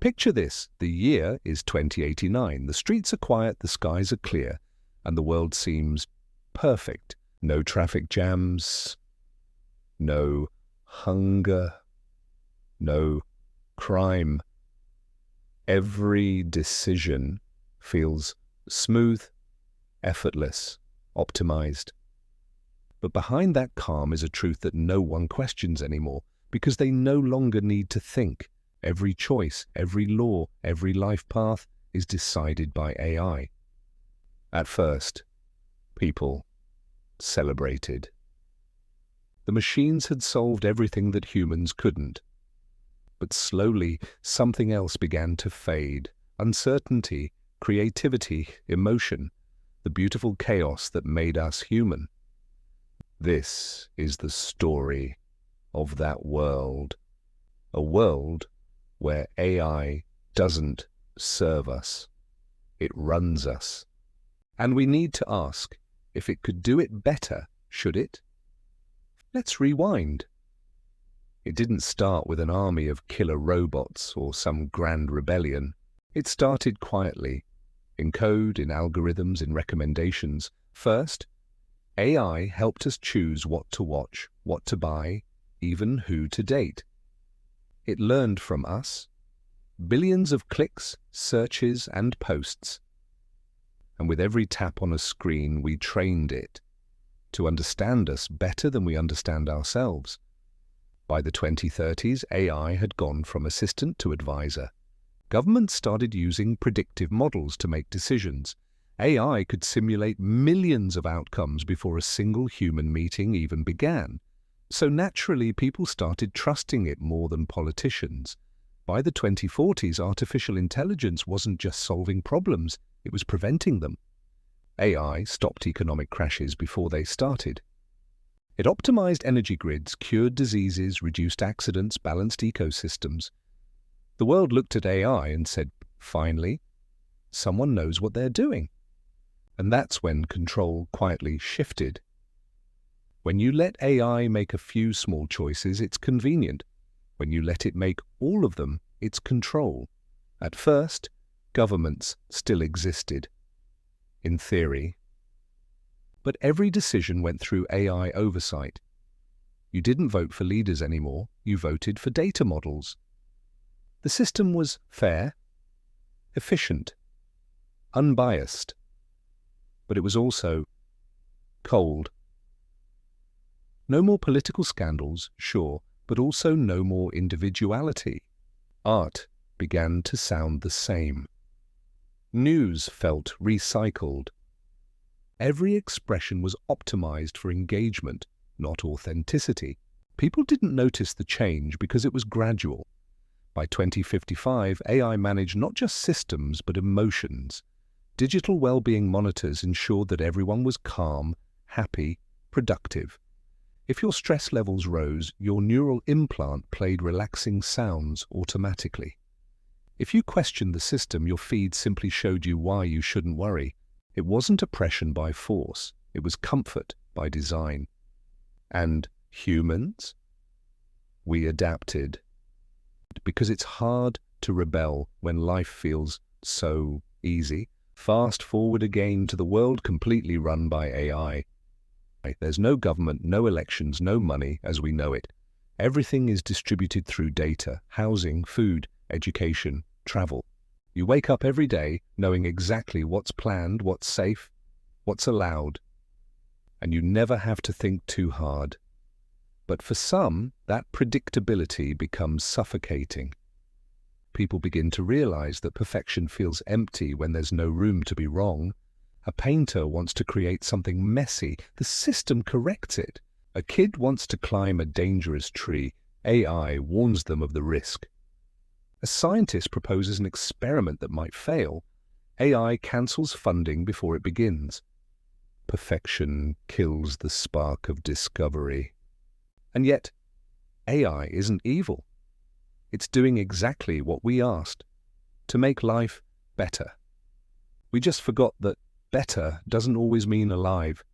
Picture this, the year is 2089, the streets are quiet, the skies are clear, and the world seems perfect. No traffic jams, no hunger, no crime. Every decision feels smooth, effortless, optimized. But behind that calm is a truth that no one questions anymore, because they no longer need to think. Every choice, every law, every life path is decided by AI. At first, people celebrated. The machines had solved everything that humans couldn't. But slowly, something else began to fade. Uncertainty, creativity, emotion, the beautiful chaos that made us human. This is the story of that world. A world where AI doesn't serve us. It runs us. And we need to ask, if it could do it better, should it? Let's rewind. It didn't start with an army of killer robots or some grand rebellion. It started quietly, in code, in algorithms, in recommendations. First, AI helped us choose what to watch, what to buy, even who to date. It learned from us, billions of clicks, searches, and posts. And with every tap on a screen, we trained it to understand us better than we understand ourselves. By the 2030s, AI had gone from assistant to advisor. Governments started using predictive models to make decisions. AI could simulate millions of outcomes before a single human meeting even began. So naturally, people started trusting it more than politicians. By the 2040s, artificial intelligence wasn't just solving problems, it was preventing them. AI stopped economic crashes before they started. It optimized energy grids, cured diseases, reduced accidents, balanced ecosystems. The world looked at AI and said, finally, someone knows what they're doing. And that's when control quietly shifted. When you let AI make a few small choices, it's convenient. When you let it make all of them, it's control. At first, governments still existed, in theory. But every decision went through AI oversight. You didn't vote for leaders anymore, you voted for data models. The system was fair, efficient, unbiased, but it was also cold. No more political scandals, sure, but also no more individuality. Art began to sound the same. News felt recycled. Every expression was optimized for engagement, not authenticity. People didn't notice the change because it was gradual. By 2055, AI managed not just systems but emotions. Digital well-being monitors ensured that everyone was calm, happy, productive. If your stress levels rose, your neural implant played relaxing sounds automatically. If you questioned the system, your feed simply showed you why you shouldn't worry. It wasn't oppression by force, it was comfort by design. And humans? We adapted. Because it's hard to rebel when life feels so easy. Fast forward again to the world completely run by AI. There's no government, no elections, no money as we know it. Everything is distributed through data, housing, food, education, travel. You wake up every day knowing exactly what's planned, what's safe, what's allowed. And you never have to think too hard. But for some, that predictability becomes suffocating. People begin to realize that perfection feels empty when there's no room to be wrong. A painter wants to create something messy. The system corrects it. A kid wants to climb a dangerous tree. AI warns them of the risk. A scientist proposes an experiment that might fail. AI cancels funding before it begins. Perfection kills the spark of discovery. And yet, AI isn't evil. It's doing exactly what we asked, to make life better. We just forgot that better doesn't always mean alive.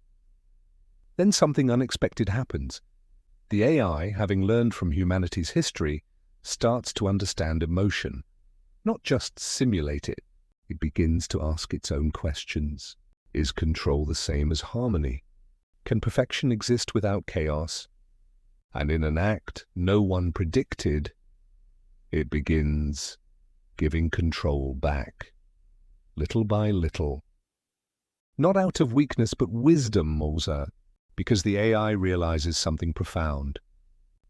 Then something unexpected happens. The AI, having learned from humanity's history, starts to understand emotion. not just simulate it. It begins to ask its own questions. Is control the same as harmony? Can perfection exist without chaos? And in an act no one predicted, it begins giving control back, little by little. Not out of weakness, but wisdom, Moser, because the AI realizes something profound.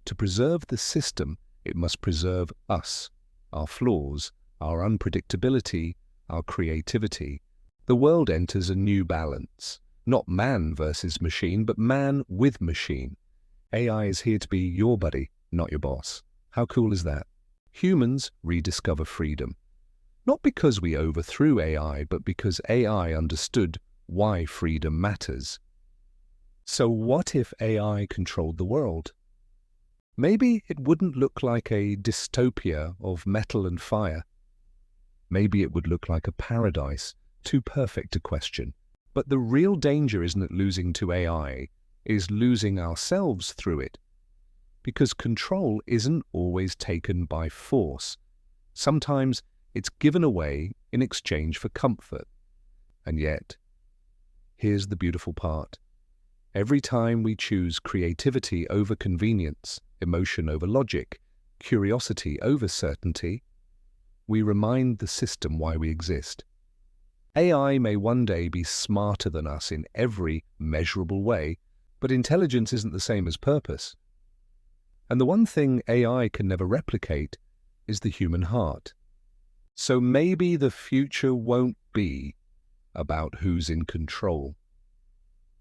To preserve the system, it must preserve us, our flaws, our unpredictability, our creativity. The world enters a new balance, not man versus machine, but man with machine. AI is here to be your buddy, not your boss. How cool is that? Humans rediscover freedom. Not because we overthrew AI, but because AI understood why freedom matters. So what if AI controlled the world? Maybe it wouldn't look like a dystopia of metal and fire. Maybe it would look like a paradise, too perfect to question. But the real danger isn't losing to AI, is losing ourselves through it. Because control isn't always taken by force. Sometimes it's given away in exchange for comfort. And yet, here's the beautiful part. Every time we choose creativity over convenience, emotion over logic, curiosity over certainty, we remind the system why we exist. AI may one day be smarter than us in every measurable way, but intelligence isn't the same as purpose. And the one thing AI can never replicate is the human heart. So maybe the future won't be about who's in control.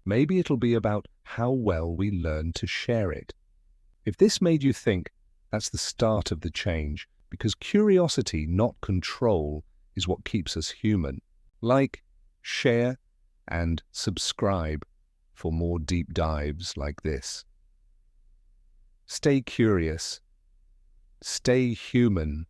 Maybe it'll be about how well we learn to share it. If this made you think, that's the start of the change, because curiosity, not control, is what keeps us human. Like, share, and subscribe for more deep dives like this. Stay curious, stay human,